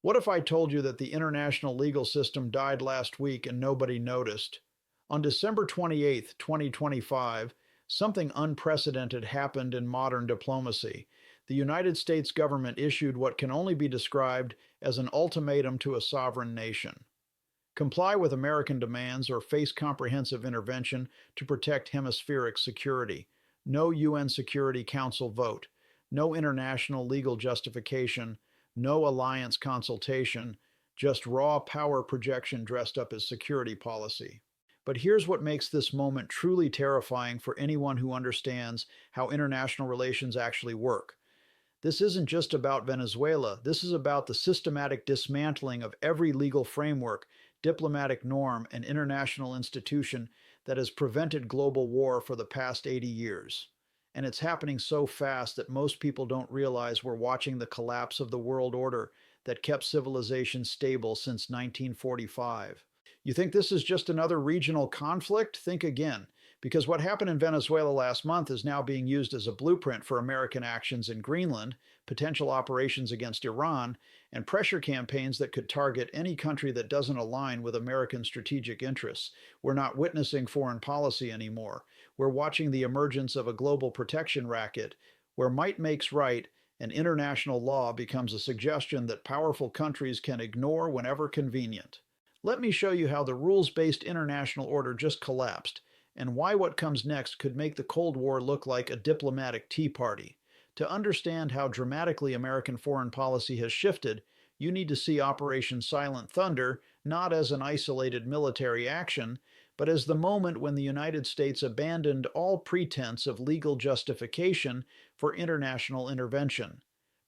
What if I told you that the international legal system died last week and nobody noticed? On December 28th, 2025, something unprecedented happened in modern diplomacy. The United States government issued what can only be described as an ultimatum to a sovereign nation. Comply with American demands or face comprehensive intervention to protect hemispheric security. No UN Security Council vote. No international legal justification. No alliance consultation. Just raw power projection dressed up as security policy. But here's what makes this moment truly terrifying for anyone who understands how international relations actually work. This isn't just about Venezuela. This is about the systematic dismantling of every legal framework, diplomatic norm, and international institution that has prevented global war for the past 80 years. And it's happening so fast that most people don't realize we're watching the collapse of the world order that kept civilization stable since 1945. You think this is just another regional conflict? Think again, because what happened in Venezuela last month is now being used as a blueprint for American actions in Greenland, potential operations against Iran, and pressure campaigns that could target any country that doesn't align with American strategic interests. We're not witnessing foreign policy anymore. We're watching the emergence of a global protection racket, where might makes right and international law becomes a suggestion that powerful countries can ignore whenever convenient. Let me show you how the rules-based international order just collapsed, and why what comes next could make the Cold War look like a diplomatic tea party. To understand how dramatically American foreign policy has shifted, you need to see Operation Silent Thunder not as an isolated military action, but as the moment when the United States abandoned all pretense of legal justification for international intervention.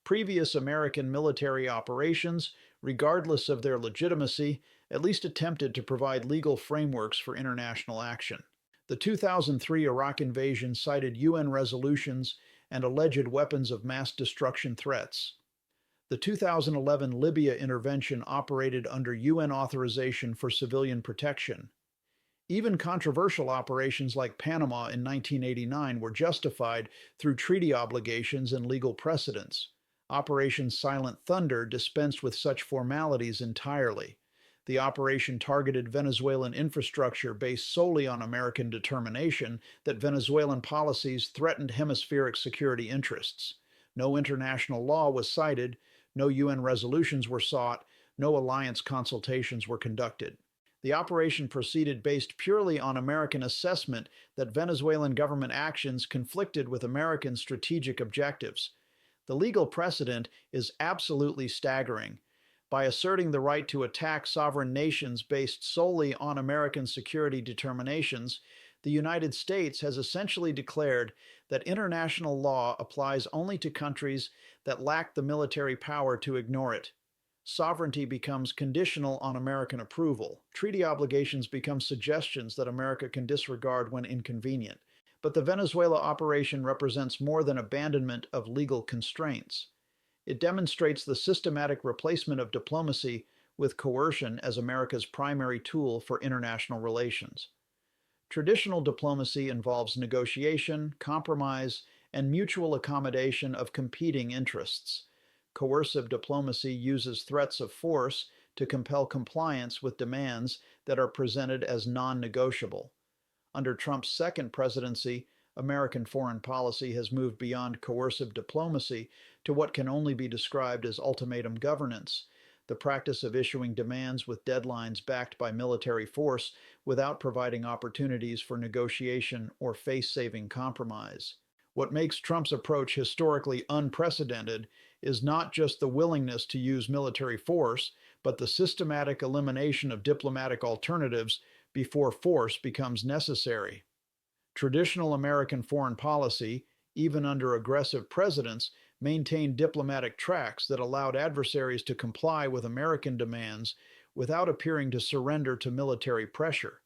Previous American military operations, regardless of their legitimacy, at least attempted to provide legal frameworks for international action. The 2003 Iraq invasion cited UN resolutions and alleged weapons of mass destruction threats. The 2011 Libya intervention operated under UN authorization for civilian protection. Even controversial operations like Panama in 1989 were justified through treaty obligations and legal precedents. Operation Silent Thunder dispensed with such formalities entirely. The operation targeted Venezuelan infrastructure based solely on American determination that Venezuelan policies threatened hemispheric security interests. No international law was cited, no UN resolutions were sought, no alliance consultations were conducted. The operation proceeded based purely on American assessment that Venezuelan government actions conflicted with American strategic objectives. The legal precedent is absolutely staggering. By asserting the right to attack sovereign nations based solely on American security determinations, the United States has essentially declared that international law applies only to countries that lack the military power to ignore it. Sovereignty becomes conditional on American approval. Treaty obligations become suggestions that America can disregard when inconvenient. But the Venezuela operation represents more than abandonment of legal constraints. It demonstrates the systematic replacement of diplomacy with coercion as America's primary tool for international relations. Traditional diplomacy involves negotiation, compromise, and mutual accommodation of competing interests. Coercive diplomacy uses threats of force to compel compliance with demands that are presented as non-negotiable. Under Trump's second presidency, American foreign policy has moved beyond coercive diplomacy to what can only be described as ultimatum governance, the practice of issuing demands with deadlines backed by military force without providing opportunities for negotiation or face-saving compromise. What makes Trump's approach historically unprecedented is not just the willingness to use military force, but the systematic elimination of diplomatic alternatives before force becomes necessary. Traditional American foreign policy, even under aggressive presidents, maintained diplomatic tracks that allowed adversaries to comply with American demands without appearing to surrender to military pressure.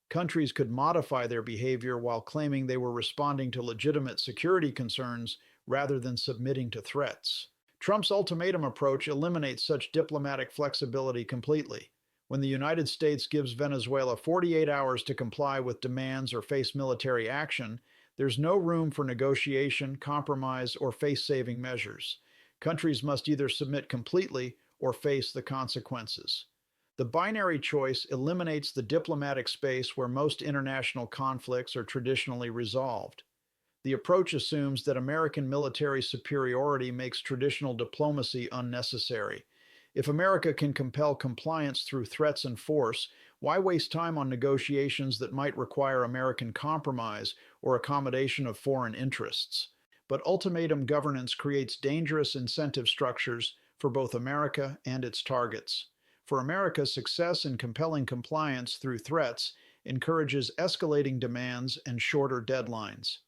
Countries could modify their behavior while claiming they were responding to legitimate security concerns rather than submitting to threats. Trump's ultimatum approach eliminates such diplomatic flexibility completely. When the United States gives Venezuela 48 hours to comply with demands or face military action, there's no room for negotiation, compromise, or face-saving measures. Countries must either submit completely or face the consequences. The binary choice eliminates the diplomatic space where most international conflicts are traditionally resolved. The approach assumes that American military superiority makes traditional diplomacy unnecessary. If America can compel compliance through threats and force, why waste time on negotiations that might require American compromise or accommodation of foreign interests? But ultimatum governance creates dangerous incentive structures for both America and its targets. For America, success in compelling compliance through threats encourages escalating demands and shorter deadlines.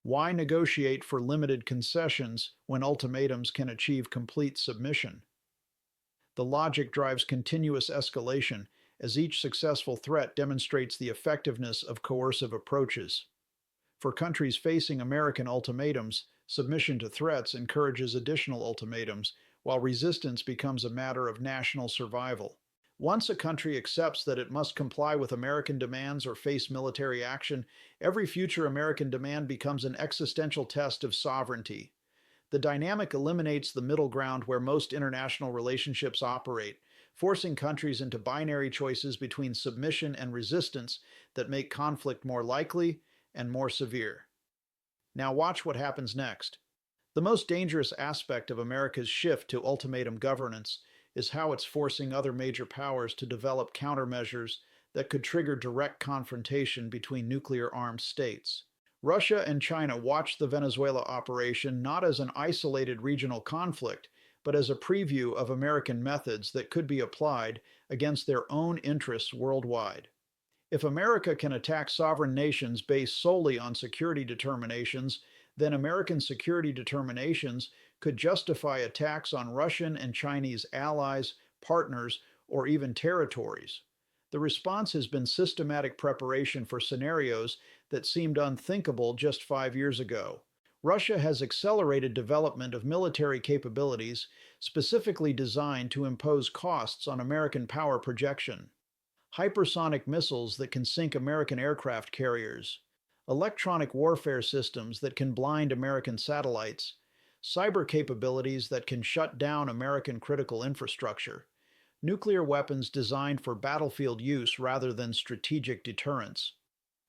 Why negotiate for limited concessions when ultimatums can achieve complete submission? The logic drives continuous escalation, as each successful threat demonstrates the effectiveness of coercive approaches. For countries facing American ultimatums, submission to threats encourages additional ultimatums, while resistance becomes a matter of national survival. Once a country accepts that it must comply with American demands or face military action, every future American demand becomes an existential test of sovereignty. The dynamic eliminates the middle ground where most international relationships operate, forcing countries into binary choices between submission and resistance that make conflict more likely and more severe. Now watch what happens next. The most dangerous aspect of America's shift to ultimatum governance is how it's forcing other major powers to develop countermeasures that could trigger direct confrontation between nuclear-armed states. Russia and China watched the Venezuela operation not as an isolated regional conflict, but as a preview of American methods that could be applied against their own interests worldwide. If America can attack sovereign nations based solely on security determinations, then American security determinations could justify attacks on Russian and Chinese allies, partners, or even territories. The response has been systematic preparation for scenarios that seemed unthinkable just 5 years ago. Russia has accelerated development of military capabilities specifically designed to impose costs on American power projection. Hypersonic missiles that can sink American aircraft carriers, electronic warfare systems that can blind American satellites, cyber capabilities that can shut down American critical infrastructure, nuclear weapons designed for battlefield use rather than strategic deterrence.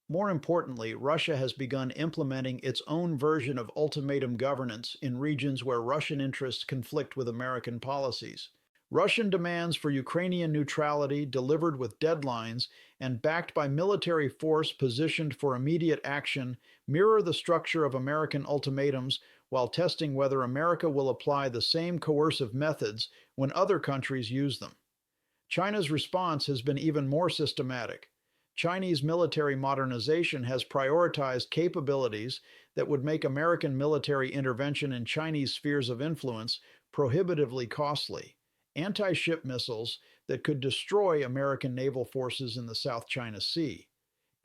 More importantly, Russia has begun implementing its own version of ultimatum governance in regions where Russian interests conflict with American policies. Russian demands for Ukrainian neutrality delivered with deadlines and backed by military force positioned for immediate action mirror the structure of American ultimatums while testing whether America will apply the same coercive methods when other countries use them. China's response has been even more systematic. Chinese military modernization has prioritized capabilities that would make American military intervention in Chinese spheres of influence prohibitively costly. Anti-ship missiles that could destroy American naval forces in the South China Sea,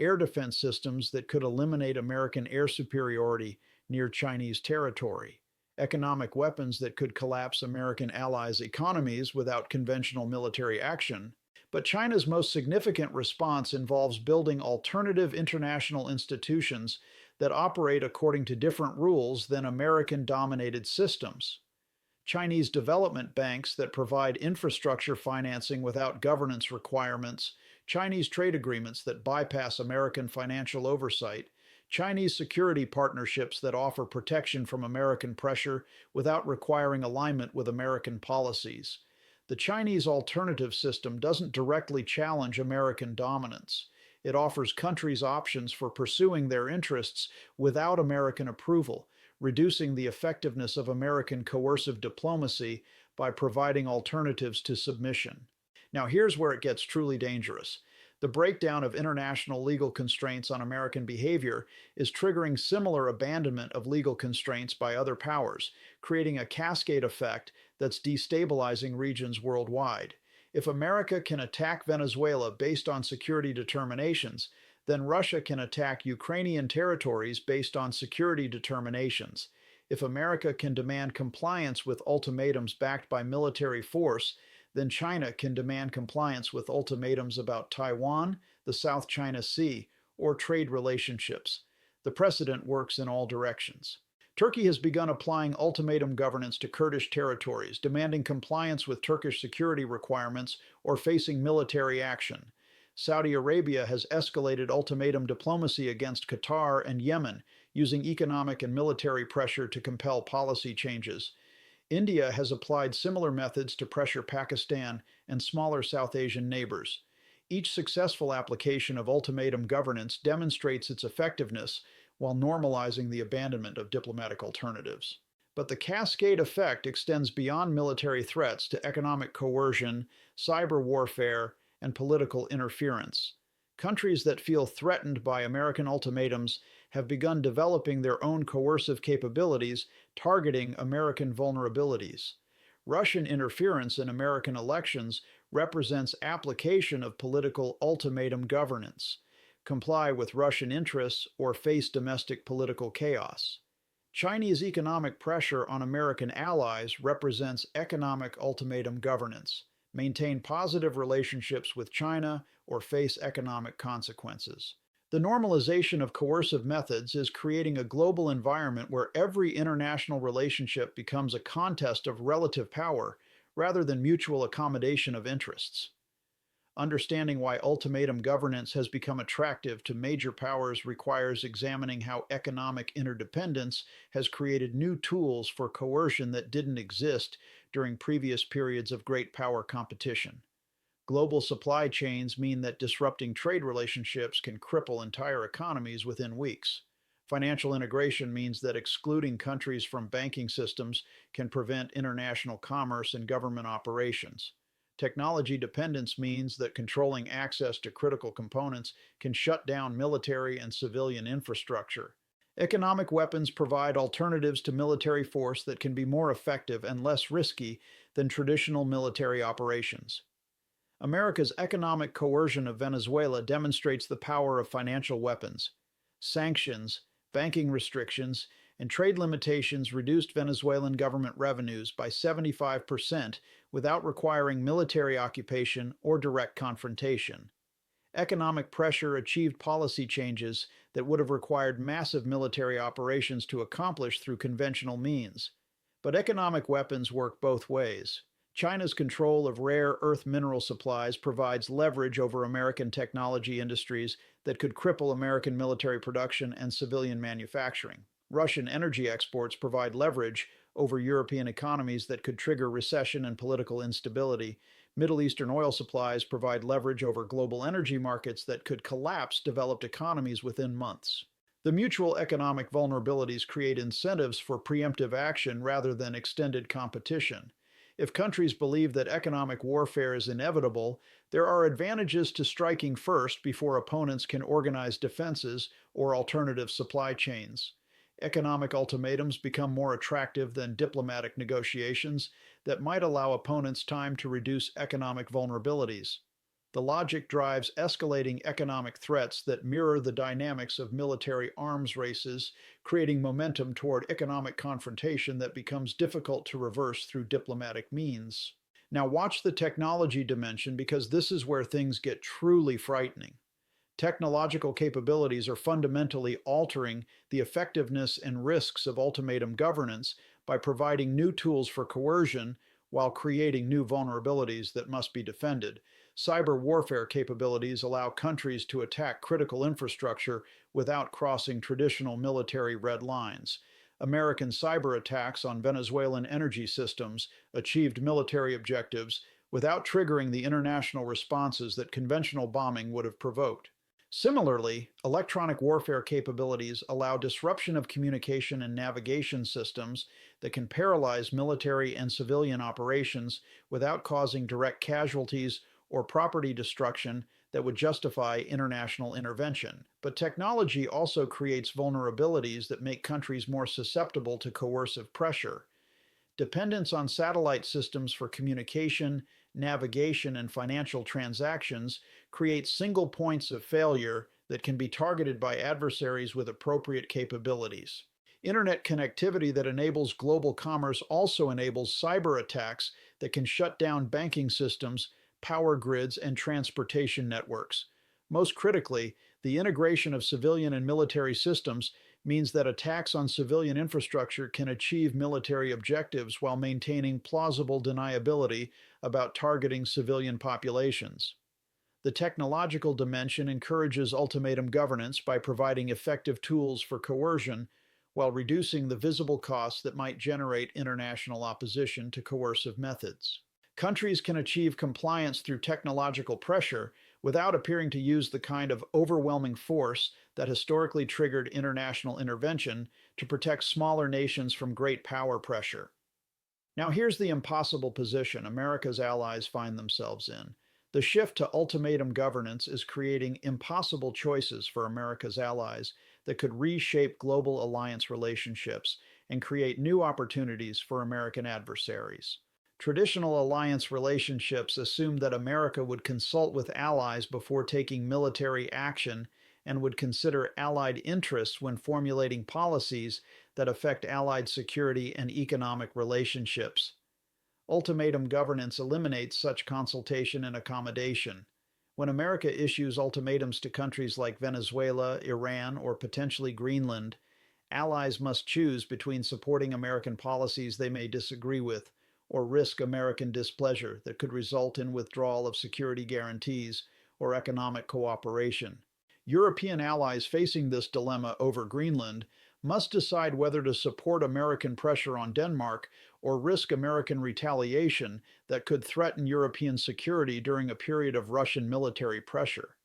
air defense systems that could eliminate American air superiority near Chinese territory, economic weapons that could collapse American allies' economies without conventional military action. But China's most significant response involves building alternative international institutions that operate according to different rules than American-dominated systems. Chinese development banks that provide infrastructure financing without governance requirements, Chinese trade agreements that bypass American financial oversight, Chinese security partnerships that offer protection from American pressure without requiring alignment with American policies. The Chinese alternative system doesn't directly challenge American dominance. It offers countries options for pursuing their interests without American approval, reducing the effectiveness of American coercive diplomacy by providing alternatives to submission. Now here's where it gets truly dangerous. The breakdown of international legal constraints on American behavior is triggering similar abandonment of legal constraints by other powers, creating a cascade effect that's destabilizing regions worldwide. If America can attack Venezuela based on security determinations, then Russia can attack Ukrainian territories based on security determinations. If America can demand compliance with ultimatums backed by military force, then China can demand compliance with ultimatums about Taiwan, the South China Sea, or trade relationships. The precedent works in all directions. Turkey has begun applying ultimatum governance to Kurdish territories, demanding compliance with Turkish security requirements or facing military action. Saudi Arabia has escalated ultimatum diplomacy against Qatar and Yemen, using economic and military pressure to compel policy changes. India has applied similar methods to pressure Pakistan and smaller South Asian neighbors. Each successful application of ultimatum governance demonstrates its effectiveness while normalizing the abandonment of diplomatic alternatives. But the cascade effect extends beyond military threats to economic coercion, cyber warfare, and political interference. Countries that feel threatened by American ultimatums have begun developing their own coercive capabilities, targeting American vulnerabilities. Russian interference in American elections represents application of political ultimatum governance. Comply with Russian interests or face domestic political chaos. Chinese economic pressure on American allies represents economic ultimatum governance. Maintain positive relationships with China or face economic consequences. The normalization of coercive methods is creating a global environment where every international relationship becomes a contest of relative power rather than mutual accommodation of interests. Understanding why ultimatum governance has become attractive to major powers requires examining how economic interdependence has created new tools for coercion that didn't exist during previous periods of great power competition. Global supply chains mean that disrupting trade relationships can cripple entire economies within weeks. Financial integration means that excluding countries from banking systems can prevent international commerce and government operations. Technology dependence means that controlling access to critical components can shut down military and civilian infrastructure. Economic weapons provide alternatives to military force that can be more effective and less risky than traditional military operations. America's economic coercion of Venezuela demonstrates the power of financial weapons. Sanctions, banking restrictions, and trade limitations reduced Venezuelan government revenues by 75% without requiring military occupation or direct confrontation. Economic pressure achieved policy changes that would have required massive military operations to accomplish through conventional means. But economic weapons work both ways. China's control of rare earth mineral supplies provides leverage over American technology industries that could cripple American military production and civilian manufacturing. Russian energy exports provide leverage over European economies that could trigger recession and political instability. Middle Eastern oil supplies provide leverage over global energy markets that could collapse developed economies within months. The mutual economic vulnerabilities create incentives for preemptive action rather than extended competition. If countries believe that economic warfare is inevitable, there are advantages to striking first before opponents can organize defenses or alternative supply chains. Economic ultimatums become more attractive than diplomatic negotiations that might allow opponents time to reduce economic vulnerabilities. The logic drives escalating economic threats that mirror the dynamics of military arms races, creating momentum toward economic confrontation that becomes difficult to reverse through diplomatic means. Now watch the technology dimension because this is where things get truly frightening. Technological capabilities are fundamentally altering the effectiveness and risks of ultimatum governance by providing new tools for coercion while creating new vulnerabilities that must be defended. Cyber warfare capabilities allow countries to attack critical infrastructure without crossing traditional military red lines. American cyber attacks on Venezuelan energy systems achieved military objectives without triggering the international responses that conventional bombing would have provoked. Similarly, electronic warfare capabilities allow disruption of communication and navigation systems that can paralyze military and civilian operations without causing direct casualties or property destruction that would justify international intervention. But technology also creates vulnerabilities that make countries more susceptible to coercive pressure. Dependence on satellite systems for communication, navigation, and financial transactions creates single points of failure that can be targeted by adversaries with appropriate capabilities. Internet connectivity that enables global commerce also enables cyber attacks that can shut down banking systems, power grids, and transportation networks. Most critically, the integration of civilian and military systems means that attacks on civilian infrastructure can achieve military objectives while maintaining plausible deniability about targeting civilian populations. The technological dimension encourages ultimatum governance by providing effective tools for coercion while reducing the visible costs that might generate international opposition to coercive methods. Countries can achieve compliance through technological pressure without appearing to use the kind of overwhelming force that historically triggered international intervention to protect smaller nations from great power pressure. Now, here's the impossible position America's allies find themselves in. The shift to ultimatum governance is creating impossible choices for America's allies that could reshape global alliance relationships and create new opportunities for American adversaries. Traditional alliance relationships assumed that America would consult with allies before taking military action and would consider allied interests when formulating policies that affect allied security and economic relationships. Ultimatum governance eliminates such consultation and accommodation. When America issues ultimatums to countries like Venezuela, Iran, or potentially Greenland, allies must choose between supporting American policies they may disagree with or risk American displeasure that could result in withdrawal of security guarantees or economic cooperation. European allies facing this dilemma over Greenland must decide whether to support American pressure on Denmark or risk American retaliation that could threaten European security during a period of Russian military pressure.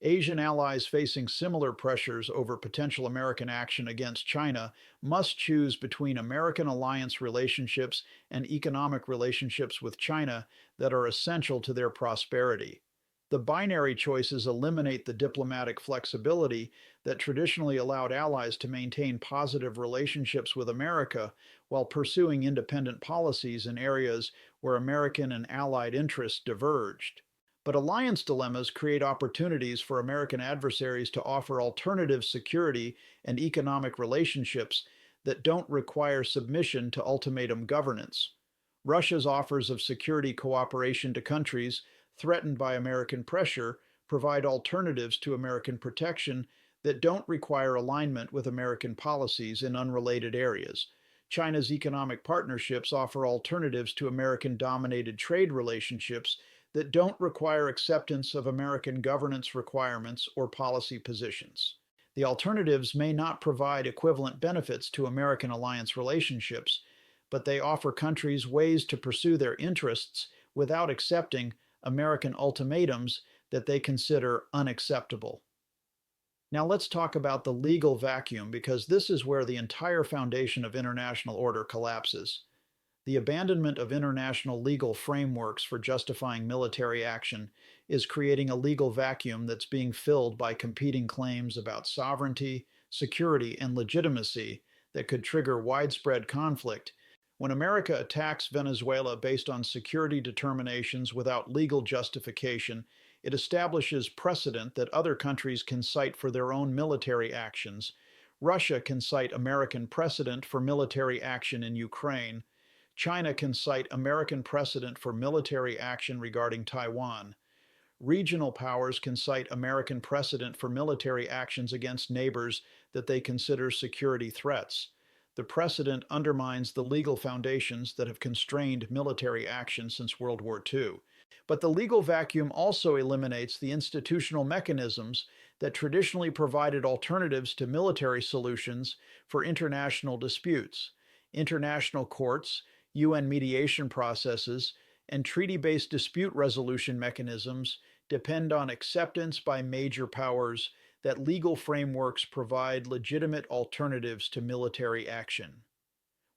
Asian allies facing similar pressures over potential American action against China must choose between American alliance relationships and economic relationships with China that are essential to their prosperity. The binary choices eliminate the diplomatic flexibility that traditionally allowed allies to maintain positive relationships with America while pursuing independent policies in areas where American and allied interests diverged. But alliance dilemmas create opportunities for American adversaries to offer alternative security and economic relationships that don't require submission to ultimatum governance. Russia's offers of security cooperation to countries threatened by American pressure provide alternatives to American protection that don't require alignment with American policies in unrelated areas. China's economic partnerships offer alternatives to American-dominated trade relationships that don't require acceptance of American governance requirements or policy positions. The alternatives may not provide equivalent benefits to American alliance relationships, but they offer countries ways to pursue their interests without accepting American ultimatums that they consider unacceptable. Now let's talk about the legal vacuum, because this is where the entire foundation of international order collapses. The abandonment of international legal frameworks for justifying military action is creating a legal vacuum that's being filled by competing claims about sovereignty, security, and legitimacy that could trigger widespread conflict. When America attacks Venezuela based on security determinations without legal justification, it establishes precedent that other countries can cite for their own military actions. Russia can cite American precedent for military action in Ukraine. China can cite American precedent for military action regarding Taiwan. Regional powers can cite American precedent for military actions against neighbors that they consider security threats. The precedent undermines the legal foundations that have constrained military action since World War II. But the legal vacuum also eliminates the institutional mechanisms that traditionally provided alternatives to military solutions for international disputes. International courts, UN mediation processes, and treaty-based dispute resolution mechanisms depend on acceptance by major powers that legal frameworks provide legitimate alternatives to military action.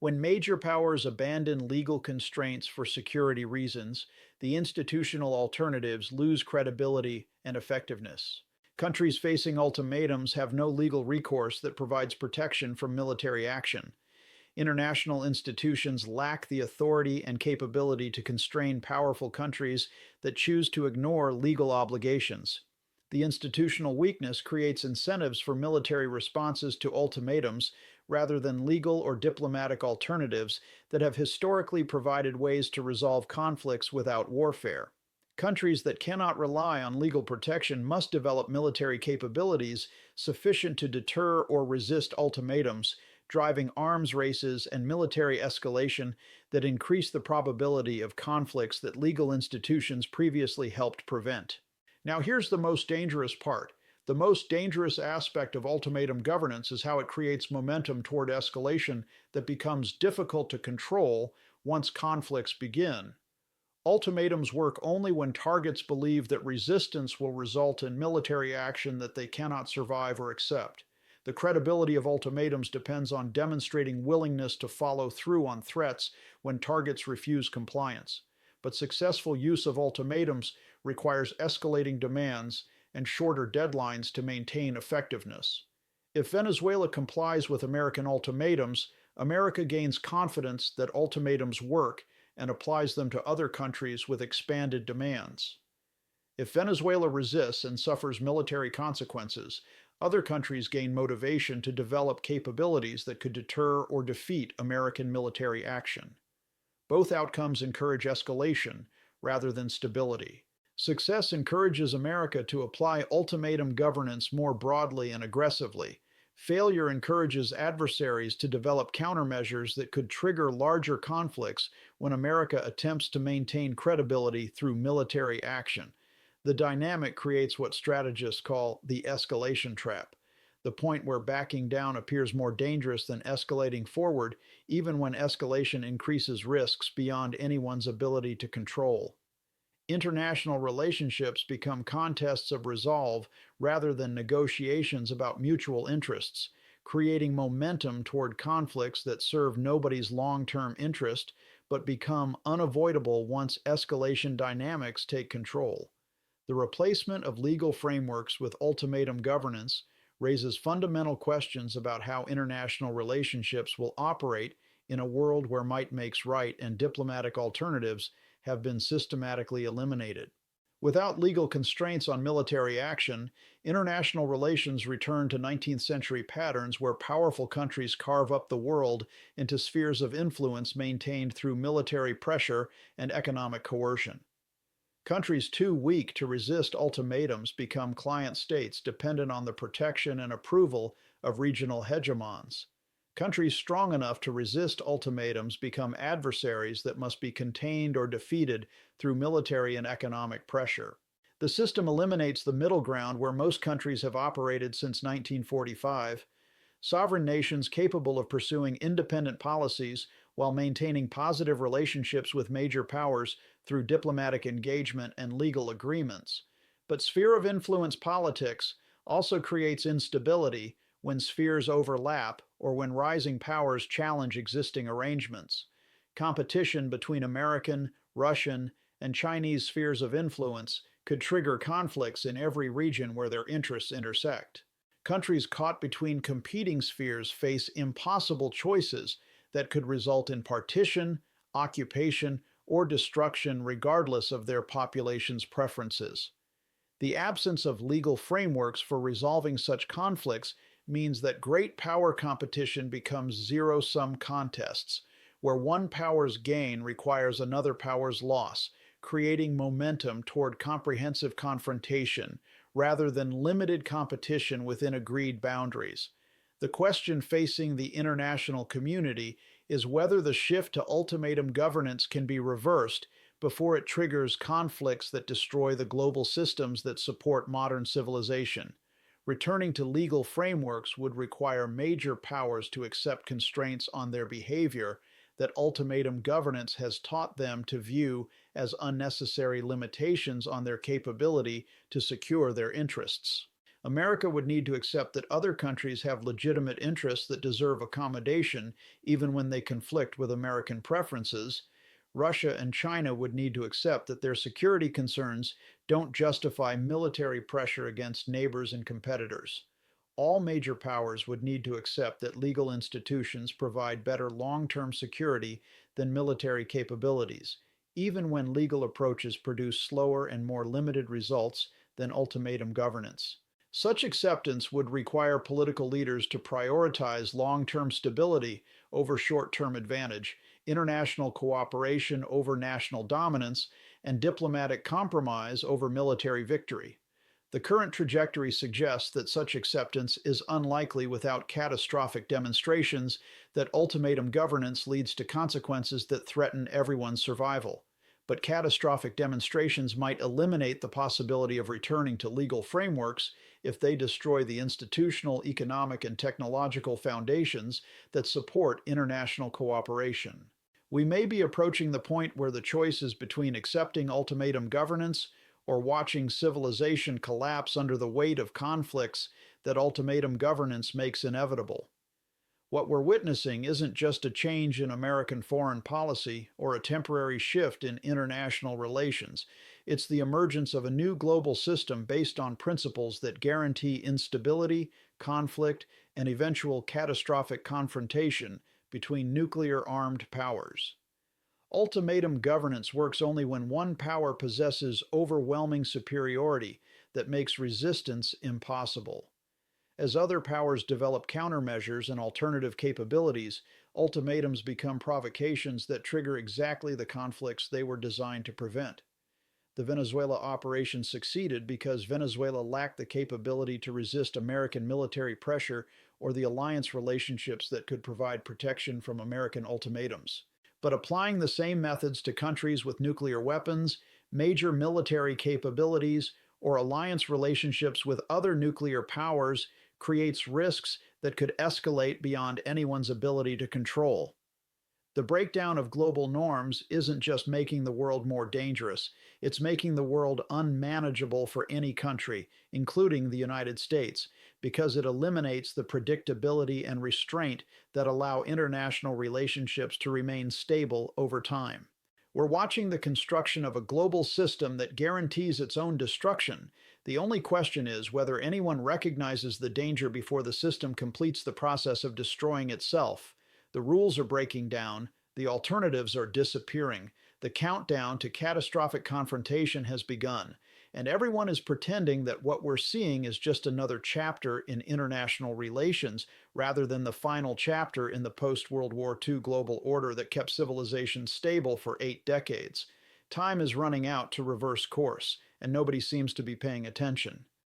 When major powers abandon legal constraints for security reasons, the institutional alternatives lose credibility and effectiveness. Countries facing ultimatums have no legal recourse that provides protection from military action. International institutions lack the authority and capability to constrain powerful countries that choose to ignore legal obligations. The institutional weakness creates incentives for military responses to ultimatums rather than legal or diplomatic alternatives that have historically provided ways to resolve conflicts without warfare. Countries that cannot rely on legal protection must develop military capabilities sufficient to deter or resist ultimatums, driving arms races and military escalation that increase the probability of conflicts that legal institutions previously helped prevent. Now, here's the most dangerous part. The most dangerous aspect of ultimatum governance is how it creates momentum toward escalation that becomes difficult to control once conflicts begin. Ultimatums work only when targets believe that resistance will result in military action that they cannot survive or accept. The credibility of ultimatums depends on demonstrating willingness to follow through on threats when targets refuse compliance. But successful use of ultimatums requires escalating demands and shorter deadlines to maintain effectiveness. If Venezuela complies with American ultimatums, America gains confidence that ultimatums work and applies them to other countries with expanded demands. If Venezuela resists and suffers military consequences, other countries gain motivation to develop capabilities that could deter or defeat American military action. Both outcomes encourage escalation rather than stability. Success encourages America to apply ultimatum governance more broadly and aggressively. Failure encourages adversaries to develop countermeasures that could trigger larger conflicts when America attempts to maintain credibility through military action. The dynamic creates what strategists call the escalation trap, the point where backing down appears more dangerous than escalating forward, even when escalation increases risks beyond anyone's ability to control. International relationships become contests of resolve rather than negotiations about mutual interests, creating momentum toward conflicts that serve nobody's long-term interest but become unavoidable once escalation dynamics take control. The replacement of legal frameworks with ultimatum governance raises fundamental questions about how international relationships will operate in a world where might makes right and diplomatic alternatives have been systematically eliminated. Without legal constraints on military action, international relations return to 19th century patterns where powerful countries carve up the world into spheres of influence maintained through military pressure and economic coercion. Countries too weak to resist ultimatums become client states dependent on the protection and approval of regional hegemons. Countries strong enough to resist ultimatums become adversaries that must be contained or defeated through military and economic pressure. The system eliminates the middle ground where most countries have operated since 1945. Sovereign nations capable of pursuing independent policies while maintaining positive relationships with major powers through diplomatic engagement and legal agreements. But sphere of influence politics also creates instability when spheres overlap or when rising powers challenge existing arrangements. Competition between American, Russian, and Chinese spheres of influence could trigger conflicts in every region where their interests intersect. Countries caught between competing spheres face impossible choices that could result in partition, occupation, or destruction regardless of their population's preferences. The absence of legal frameworks for resolving such conflicts means that great power competition becomes zero-sum contests, where one power's gain requires another power's loss, creating momentum toward comprehensive confrontation rather than limited competition within agreed boundaries. The question facing the international community is whether the shift to ultimatum governance can be reversed before it triggers conflicts that destroy the global systems that support modern civilization. Returning to legal frameworks would require major powers to accept constraints on their behavior that ultimatum governance has taught them to view as unnecessary limitations on their capability to secure their interests. America would need to accept that other countries have legitimate interests that deserve accommodation even when they conflict with American preferences. Russia and China would need to accept that their security concerns don't justify military pressure against neighbors and competitors. All major powers would need to accept that legal institutions provide better long-term security than military capabilities, even when legal approaches produce slower and more limited results than ultimatum governance. Such acceptance would require political leaders to prioritize long-term stability over short-term advantage, international cooperation over national dominance, and diplomatic compromise over military victory. The current trajectory suggests that such acceptance is unlikely without catastrophic demonstrations that ultimatum governance leads to consequences that threaten everyone's survival. But catastrophic demonstrations might eliminate the possibility of returning to legal frameworks if they destroy the institutional, economic, and technological foundations that support international cooperation. We may be approaching the point where the choice is between accepting ultimatum governance or watching civilization collapse under the weight of conflicts that ultimatum governance makes inevitable. What we're witnessing isn't just a change in American foreign policy or a temporary shift in international relations. It's the emergence of a new global system based on principles that guarantee instability, conflict, and eventual catastrophic confrontation between nuclear-armed powers. Ultimatum governance works only when one power possesses overwhelming superiority that makes resistance impossible. As other powers develop countermeasures and alternative capabilities, ultimatums become provocations that trigger exactly the conflicts they were designed to prevent. The Venezuela operation succeeded because Venezuela lacked the capability to resist American military pressure or the alliance relationships that could provide protection from American ultimatums. But applying the same methods to countries with nuclear weapons, major military capabilities, or alliance relationships with other nuclear powers creates risks that could escalate beyond anyone's ability to control. The breakdown of global norms isn't just making the world more dangerous, it's making the world unmanageable for any country, including the United States, because it eliminates the predictability and restraint that allow international relationships to remain stable over time. We're watching the construction of a global system that guarantees its own destruction. The only question is whether anyone recognizes the danger before the system completes the process of destroying itself. The rules are breaking down, the alternatives are disappearing, the countdown to catastrophic confrontation has begun, and everyone is pretending that what we're seeing is just another chapter in international relations rather than the final chapter in the post-World War II global order that kept civilization stable for 8 decades. Time is running out to reverse course, and nobody seems to be paying attention.